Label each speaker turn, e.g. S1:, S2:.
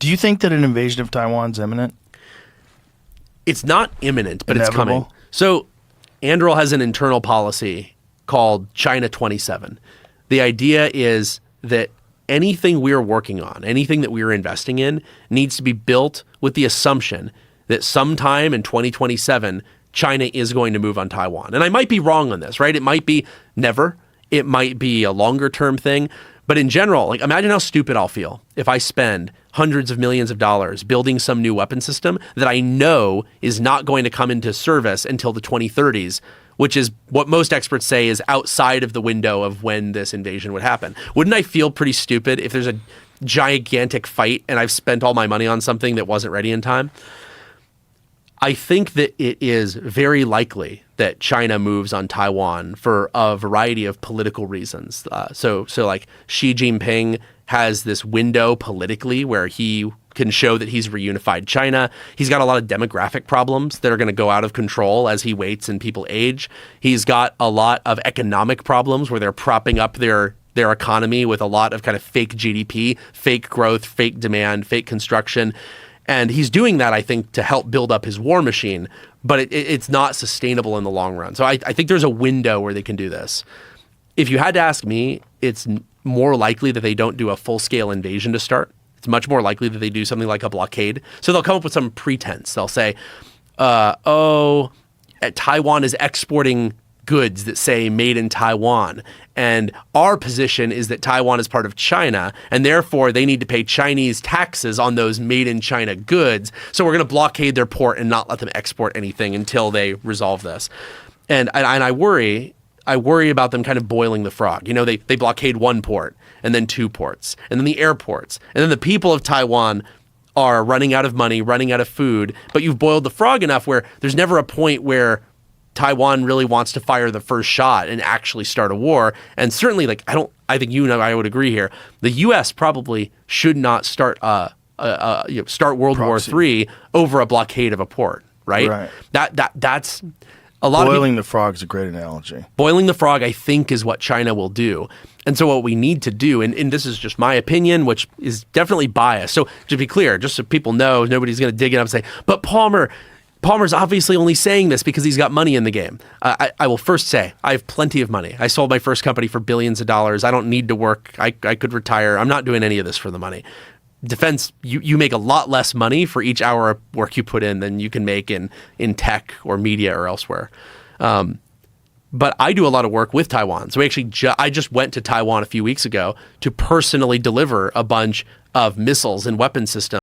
S1: Do you think that an invasion of Taiwan's imminent?
S2: It's not imminent, but
S1: Inevitable?
S2: it's coming. So Anduril has an internal policy called China 27. The idea is that anything we're working on, anything that we're investing in, needs to be built with the assumption that sometime in 2027, China is going to move on Taiwan. And I might be wrong on this, right? It might be never. It might be a longer term thing. But in general, like imagine how stupid I'll feel if I spend hundreds of millions of dollars building some new weapon system that I know is not going to come into service until the 2030s, which is what most experts say is outside of the window of when this invasion would happen. Wouldn't I feel pretty stupid if there's a gigantic fight and I've spent all my money on something that wasn't ready in time? I think that it is very likely that China moves on Taiwan for a variety of political reasons. So like Xi Jinping has this window politically where he can show that he's reunified China. He's got a lot of demographic problems that are going to go out of control as he waits and people age. He's got a lot of economic problems where they're propping up their economy with a lot of kind of fake GDP, fake growth, fake demand, fake construction. And he's doing that, I think, to help build up his war machine, but it's not sustainable in the long run. So I think there's a window where they can do this. If you had to ask me, it's more likely that they don't do a full-scale invasion to start. It's much more likely that they do something like a blockade. So they'll come up with some pretense. They'll say, Taiwan is exporting goods that say made in Taiwan. And our position is that Taiwan is part of China, and therefore they need to pay Chinese taxes on those made in China goods. So we're going to blockade their port and not let them export anything until they resolve this. And I worry about them kind of boiling the frog. You know, they blockade one port and then two ports and then the airports. And then the people of Taiwan are running out of money, running out of food. But you've boiled the frog enough where there's never a point where Taiwan really wants to fire the first shot and actually start a war. And certainly, like, I think you and I would agree here. The U.S. probably should not start start World War III over a blockade of a port, right?
S1: Right.
S2: That's a lot
S1: Boiling the frog is a great analogy.
S2: Boiling the frog, I think, is what China will do. And so what we need to do, and this is just my opinion, which is definitely biased. So to be clear, just so people know, nobody's going to dig it up and say, but Palmer's obviously only saying this because he's got money in the game. I will first say, I have plenty of money. I sold my first company for billions of dollars. I don't need to work. I could retire. I'm not doing any of this for the money. Defense, you make a lot less money for each hour of work you put in than you can make in tech or media or elsewhere. But I do a lot of work with Taiwan. So I just went to Taiwan a few weeks ago to personally deliver a bunch of missiles and weapon systems